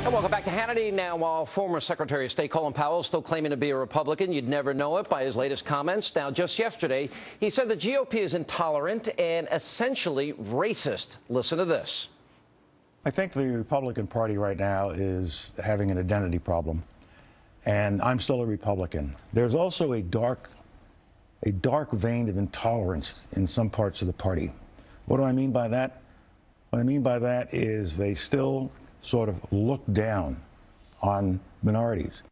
And welcome back to Hannity. Now, while former Secretary of State Colin Powell is still claiming to be a Republican, you'd never know it by his latest comments. Now, just yesterday, he said the GOP is intolerant and essentially racist. Listen to this. I think the Republican Party right now is having an identity problem, and I'm still a Republican. There's also a dark vein of intolerance in some parts of the party. What do I mean by that? What I mean by that is they still sort of look down on minorities.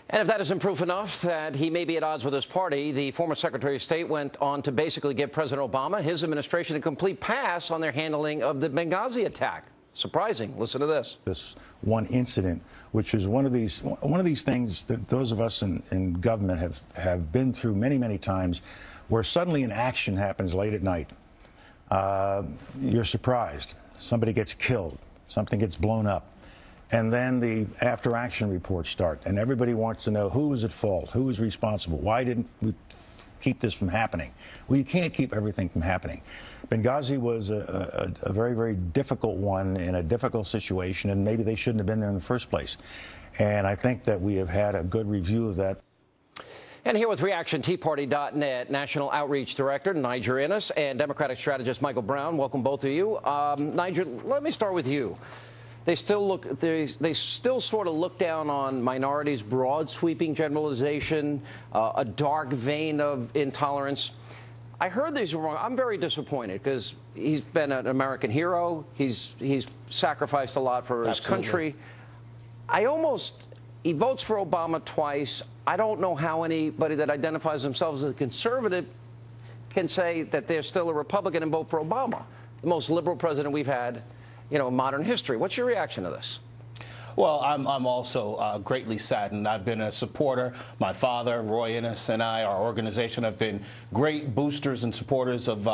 And if that isn't proof enough that he may be at odds with his party, the former Secretary of State went on to basically give President Obama, his administration, a complete pass on their handling of the Benghazi attack. Surprising. Listen to this. This one incident, which is one of these things that those of us in government have been through many, many times, where suddenly an action happens late at night. You're surprised. Somebody gets killed. Something gets blown up. And then the after-action reports start, and everybody wants to know who was at fault, who was responsible, why didn't we keep this from happening? Well, you can't keep everything from happening. Benghazi was a very, very difficult one in a difficult situation, and maybe they shouldn't have been there in the first place. And I think that we have had a good review of that. And here with ReactionTeaParty.net, National Outreach Director Niger Innis and Democratic Strategist Michael Brown. Welcome, both of you. Niger, let me start with you. They still sort of look down on minorities, broad sweeping generalization, a dark vein of intolerance. I heard these were wrong. I'm very disappointed because he's been an American hero. He's sacrificed a lot for his country. He votes for Obama twice. I don't know how anybody that identifies themselves as a conservative can say that they're still a Republican and vote for Obama, the most liberal president we've had, in modern history. What's your reaction to this? Well, I'm also greatly saddened. I've been a supporter. My father, Roy Innis, and our organization, have been great boosters and supporters of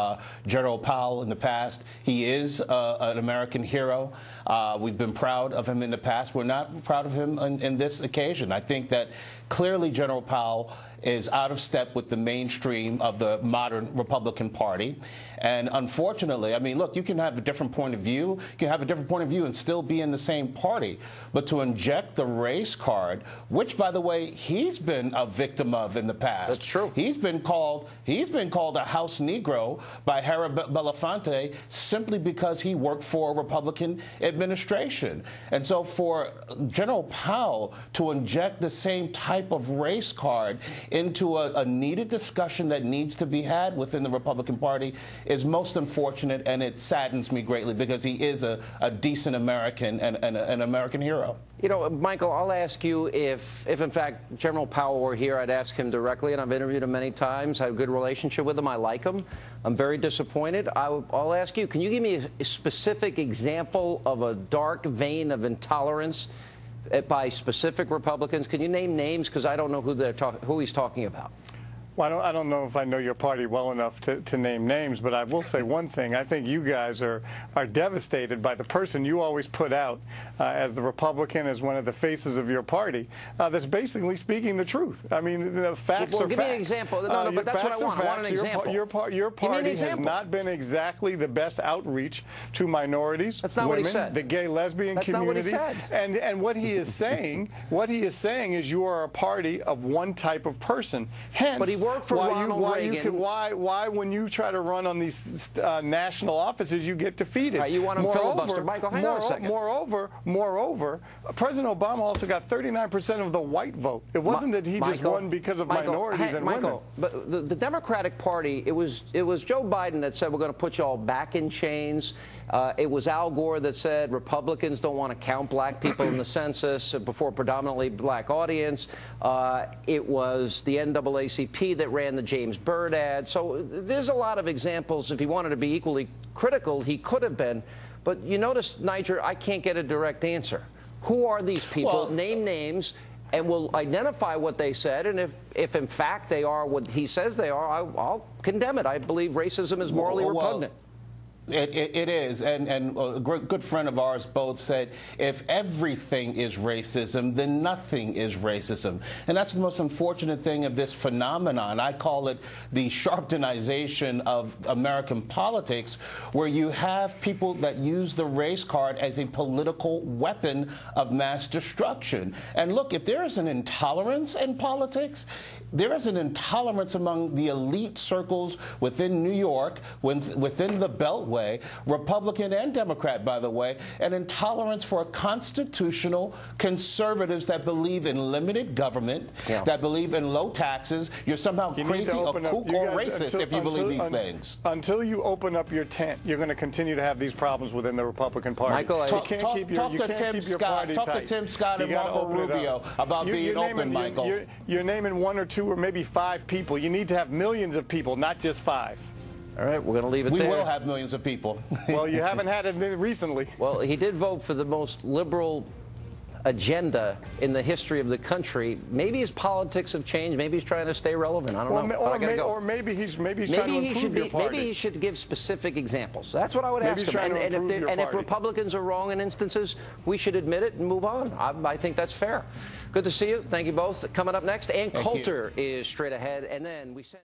General Powell in the past. He is an American hero. We've been proud of him in the past. We're not proud of him in this occasion. I think that clearly General Powell is out of step with the mainstream of the modern Republican Party. And unfortunately, I mean, look, you can have a different point of view. You can have a different point of view and still be in the same party. But to inject the race card, which, by the way, he's been a victim of in the past. That's true. He's been called a House Negro by Hera Belafonte simply because he worked for a Republican administration. And so for General Powell to inject the same type of race card into a needed discussion that needs to be had within the Republican Party is most unfortunate, and it saddens me greatly because he is a decent American and an American hero. Michael, I'll ask you if in fact General Powell were here, I'd ask him directly, and I've interviewed him many times. I have a good relationship with him. I like him. I'm very disappointed. I'll ask you, can you give me a specific example of a dark vein of intolerance by specific Republicans? Can you name names? Because I don't know who he's talking about. Well, I don't know if I know your party well enough to name names, but I will say one thing. I think you guys are devastated by the person you always put out as the Republican, as one of the faces of your party, that's basically speaking the truth. I mean, the facts are give facts. Me an example. No, but that's what I want. I want an example. Your party has not been exactly the best outreach to minorities, that's not women, what he said. the gay lesbian that's community. Not what he said. And what he is saying, is you are a party of one type of person. Hence, but he worked for Ronald Reagan. Why, when you try to run on these national offices, you get defeated? Right, you want him filibuster. Michael, hang on a second. Moreover, President Obama also got 39% of the white vote. It wasn't that he just won because of minorities and women. But the Democratic Party, it was Joe Biden that said we're going to put you all back in chains. It was Al Gore that said Republicans don't want to count black people in the census before a predominantly black audience. It was the NAACP that ran the James Byrd ad. So there's a lot of examples. If he wanted to be equally critical, he could have been. But you notice, Niger, I can't get a direct answer. Who are these people? Well, name names, and we'll identify what they said. And if in fact they are what he says they are, I'll condemn it. I believe racism is morally repugnant. It is, and a good friend of ours both said, if everything is racism, then nothing is racism. And that's the most unfortunate thing of this phenomenon. I call it the Sharptonization of American politics, where you have people that use the race card as a political weapon of mass destruction. And look, if there is an intolerance in politics, there is an intolerance among the elite circles within New York, within the Beltway, Republican and Democrat, by the way, an intolerance for constitutional conservatives that believe in limited government, that believe in low taxes. You're somehow crazy, a kook, or racist if you believe these things. Until you open up your tent, you're going to continue to have these problems within the Republican Party. Michael, talk to Tim Scott and Marco Rubio about being open, Michael. You're naming 1 or 2 or maybe 5 people. You need to have millions of people, not just 5. All right, we're going to leave it there. We will have millions of people. Well, you haven't had it recently. Well, he did vote for the most liberal agenda in the history of the country. Maybe his politics have changed. Maybe he's trying to stay relevant. I don't know. Or maybe he's trying to improve your party. Maybe he should give specific examples. That's what I would ask him. And if Republicans are wrong in instances, we should admit it and move on. I think that's fair. Good to see you. Thank you both. Coming up next, Ann Coulter is straight ahead. And then we send